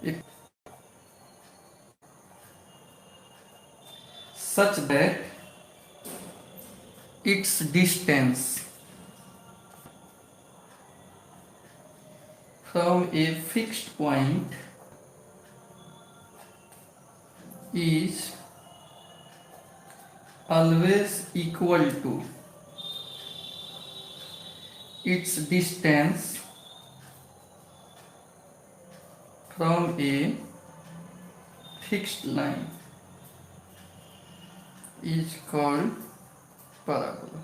एक such that its distance from a fixed point is always equal to its distance from a fixed line is called parabola.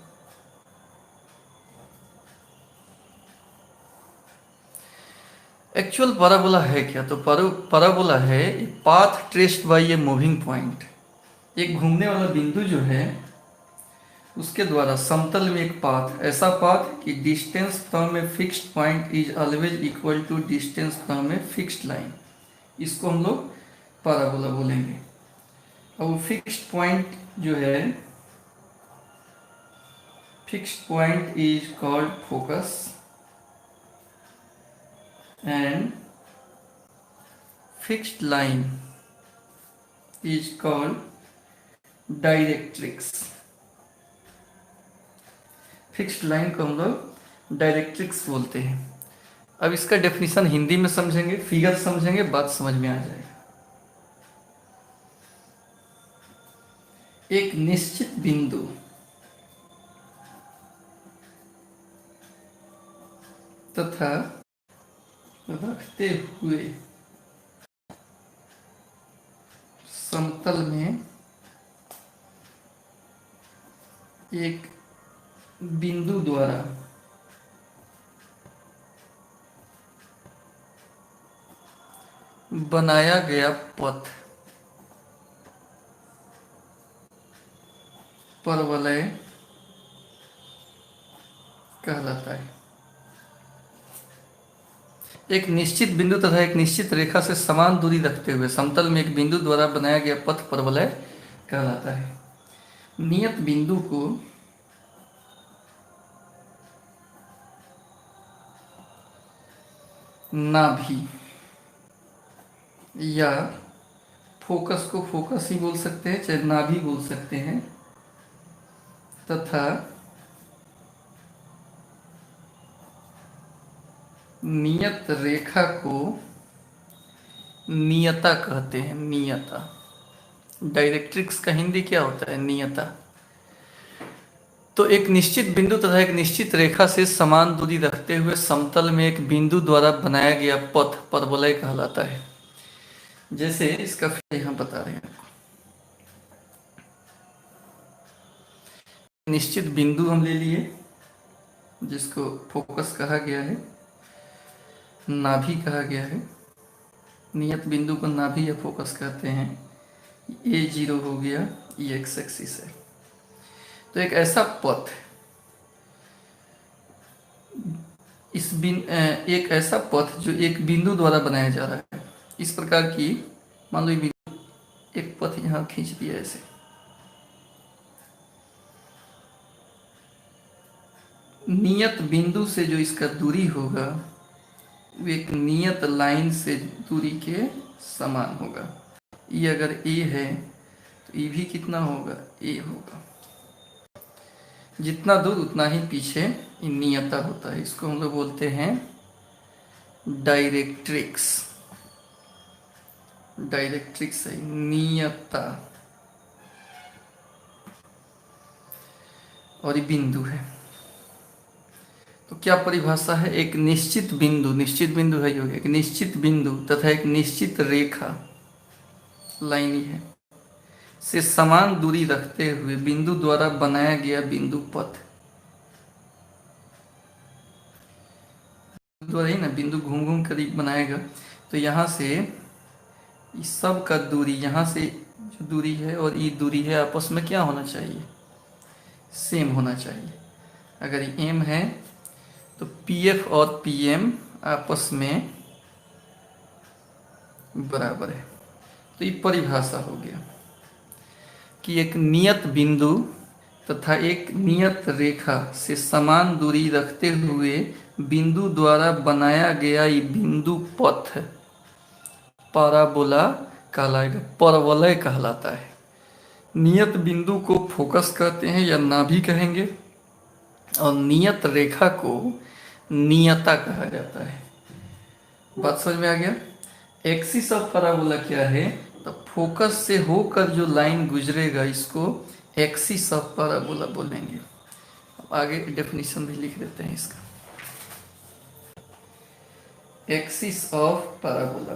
Actual parabola है क्या? तो parabola है path traced bye a moving point. एक घूमने वाला बिंदु जो है उसके द्वारा समतल में एक पाथ, ऐसा पाथ कि distance from a fixed point is always equal to distance from a fixed line, इसको हम लोग पैराबोला बोलेंगे। और वो फिक्स्ड पॉइंट जो है, fixed point is called focus and fixed line is called directrix. Fixed line को हम लोग डायरेक्ट्रिक्स बोलते हैं। अब इसका डेफिनेशन हिंदी में समझेंगे, फिगर समझेंगे, बात समझ में आ जाएगा। एक निश्चित बिंदु तथा रखते हुए समतल में एक बिंदु द्वारा बनाया गया पथ परवलय कहलाता है। एक निश्चित बिंदु तथा एक निश्चित रेखा से समान दूरी रखते हुए समतल में एक बिंदु द्वारा बनाया गया पथ परवलय कहलाता है। नियत बिंदु को नाभि या फोकस को फोकस ही बोल सकते हैं, चाहे नाभि बोल सकते हैं, तथा नियत रेखा को नियता कहते हैं। नियता, डायरेक्ट्रिक्स का हिंदी क्या होता है? नियता। तो एक निश्चित बिंदु तथा एक निश्चित रेखा से समान दूरी रखते हुए समतल में एक बिंदु द्वारा बनाया गया पथ परवलय कहलाता है। जैसे इसका फिर यहाँ बता रहे हैं, निश्चित बिंदु हम ले लिए जिसको फोकस कहा गया है, नाभि कहा गया है। नियत बिंदु को नाभि या फोकस कहते हैं। A0 हो गया, ये एक्स एक्सिस है। तो एक ऐसा पथ, एक ऐसा पथ जो एक बिंदु द्वारा बनाया जा रहा है, इस प्रकार की, मान लो एक पथ यहाँ खींच दिया ऐसे, नियत बिंदु से जो इसका दूरी होगा वो एक नियत लाइन से दूरी के समान होगा। ये अगर A है तो ये भी कितना होगा? A होगा। जितना दूर उतना ही पीछे नियता होता है। इसको हम लोग बोलते हैं डायरेक्ट्रिक्स। डायरेक्ट्रिक्स है नियता, और ये बिंदु है। तो क्या परिभाषा है? एक निश्चित बिंदु, निश्चित बिंदु है, एक निश्चित बिंदु तथा एक निश्चित रेखा, लाइन ही है, से समान दूरी रखते हुए बिंदु द्वारा बनाया गया बिंदु पथ। द्वारा ही ना बिंदु घूम घूम करीब बनाएगा। तो यहाँ से इस सब का दूरी, यहाँ से जो दूरी है और ये दूरी है, आपस में क्या होना चाहिए? सेम होना चाहिए। अगर ये M है तो PF और PM आपस में बराबर है। तो ये परिभाषा हो गया कि एक नियत बिंदु तथा एक नियत रेखा से समान दूरी रखते हुए बिंदु द्वारा बनाया गया ये बिंदु पथ पाराबोला कहलाएगा, परवलय कहलाता है। नियत बिंदु को फोकस कहते हैं या नाभि कहेंगे, और नियत रेखा को नियता कहा जाता है। बात समझ में आ गया। एक्सिस ऑफ पैराबोला क्या है, तो फोकस से होकर जो लाइन गुजरेगा इसको एक्सिस ऑफ पैराबोला बोलेंगे। अब आगे डेफिनेशन भी लिख देते हैं इसका। एक्सिस ऑफ पैराबोला,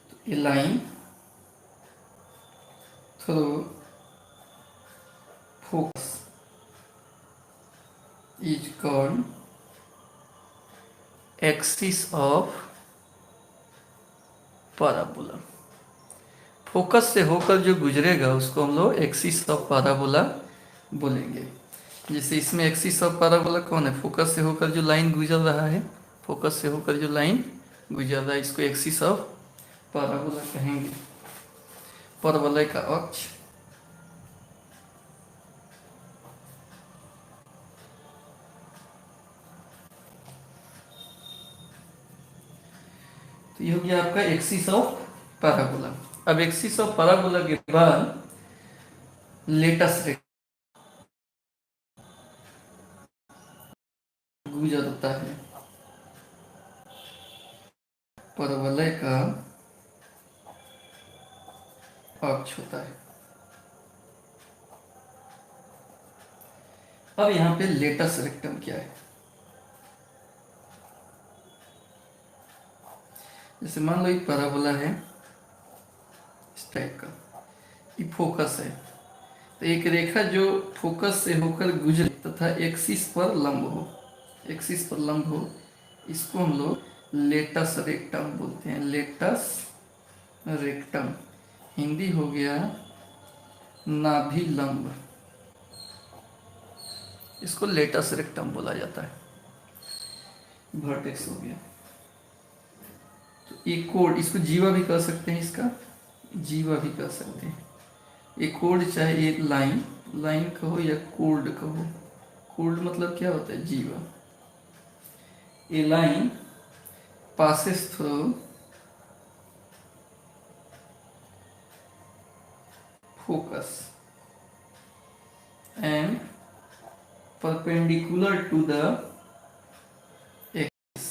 तो a line through focus is called axis of parabola. Focus से होकर जो गुजरेगा उसको हम लोग एक्सिस ऑफ पैराबोला बोलेंगे। जैसे इसमें एक्सिस ऑफ पैराबोला कौन है, फोकस से होकर जो लाइन गुजर रहा है, फोकस से होकर जो लाइन गुजर रहा है इसको एक्सिस ऑफ पैराबोला कहेंगे, परवलय का अक्ष। तो ये हो गया आपका एक्सिस ऑफ पैराबोला। अब एक्सिस ऑफ पैराबोला के बाद लेटस रेखा गुजरता है, परवलय का अक्ष होता है। अब यहाँ पे लेटस रेक्टम क्या है, जैसे मान लो एक पैराबोला है इस टाइप का, ये फोकस है, तो एक रेखा जो फोकस से होकर गुजरे तथा एक्सिस पर लंब हो, एक्सिस पर लंब हो, इसको हम लोग लेटस रेक्टम बोलते हैं। लेटस रेक्टम, हिंदी हो गया नाभि लंब, इसको लेटस रेक्टम बोला जाता है। वर्टेक्स हो गया, तो एक कोड, इसको जीवा भी कह सकते हैं, इसका जीवा भी कह सकते हैं। एक कोड चाहे एक लाइन, लाइन कहो या कोड कहो, कोड मतलब क्या होता है, जीवा। ए line passes through focus and perpendicular to the axis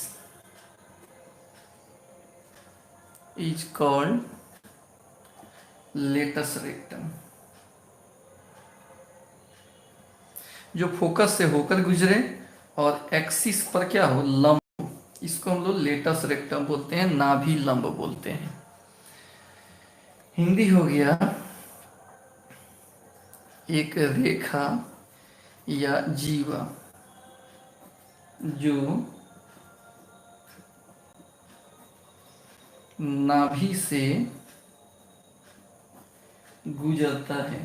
is called latus rectum। जो फोकस से होकर गुजरे और एक्सिस पर क्या हो, लंब, इसको हम लोग लेटस रेक्टम बोलते हैं, नाभि लंब बोलते हैं। हिंदी हो गया एक रेखा या जीवा जो नाभि से गुजरता है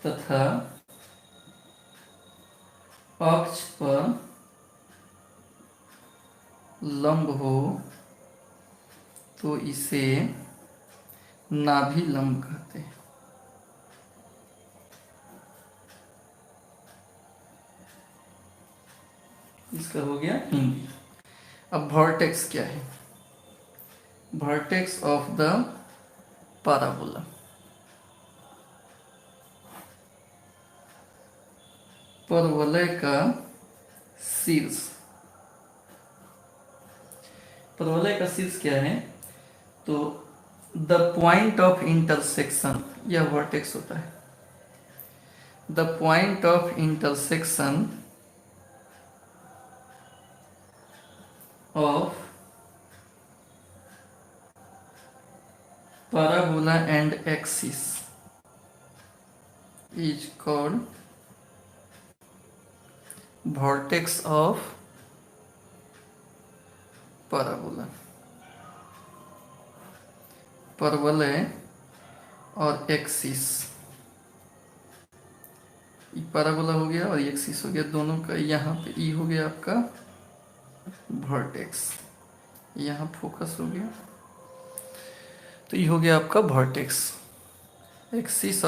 तथा अक्ष पर लंब हो तो इसे नाभि लंब कहते हैं। इसका हो गया हिंदी। अब वर्टेक्स क्या है, वर्टेक्स ऑफ द पैराबोला, परवलय का शीर्ष। परवलय का शीर्ष क्या है, तो द पॉइंट ऑफ इंटरसेक्शन, यह वर्टेक्स होता है। The point of intersection of parabola and axis is called vortex of parabola। परवलय और एक्सिस, पैराबोला हो गया और एक्सिस हो गया, दोनों का यहाँ पे ई हो गया आपका वर्टेक्स, यहाँ फोकस हो गया, तो ये हो गया आपका वर्टेक्स, एक्सिस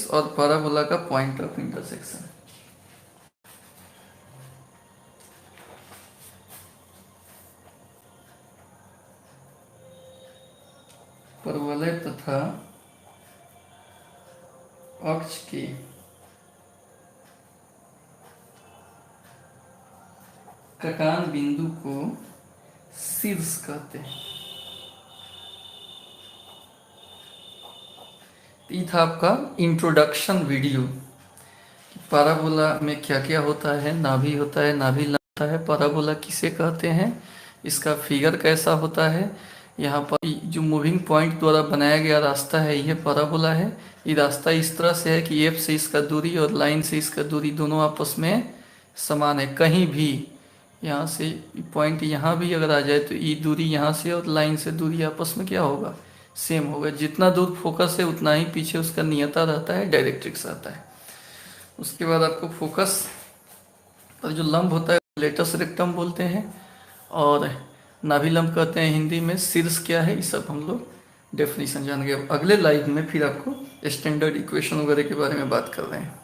और पैराबोला का पॉइंट ऑफ इंटरसेक्शन। वलय तथा अक्ष के कटान बिंदु को शीर्ष कहते हैं। ये था आपका इंट्रोडक्शन वीडियो कि पैराबोला में क्या क्या होता है। नाभि होता है, नाभि होता है, पैराबोला किसे कहते हैं, इसका फिगर कैसा होता है। यहाँ पर जो मूविंग पॉइंट द्वारा बनाया गया रास्ता है यह पैराबोला है। ये रास्ता इस तरह से है कि एफ से इसका दूरी और लाइन से इसका दूरी दोनों आपस में समान है। कहीं भी यहाँ से पॉइंट यहाँ भी अगर आ जाए तो ये दूरी यहाँ से और लाइन से दूरी आपस में क्या होगा, सेम होगा। जितना दूर फोकस है उतना ही पीछे उसका नियता रहता है, डायरेक्ट्रिक्स रहता है। उसके बाद आपको फोकस पर जो लंब होता है लेटस रेक्टम बोलते हैं और नाभिलंब कहते हैं हिंदी में। शीर्ष क्या है, ये सब हम लोग डेफिनेशन जान गए। अगले लाइव में फिर आपको स्टैंडर्ड इक्वेशन वगैरह के बारे में बात कर रहे हैं।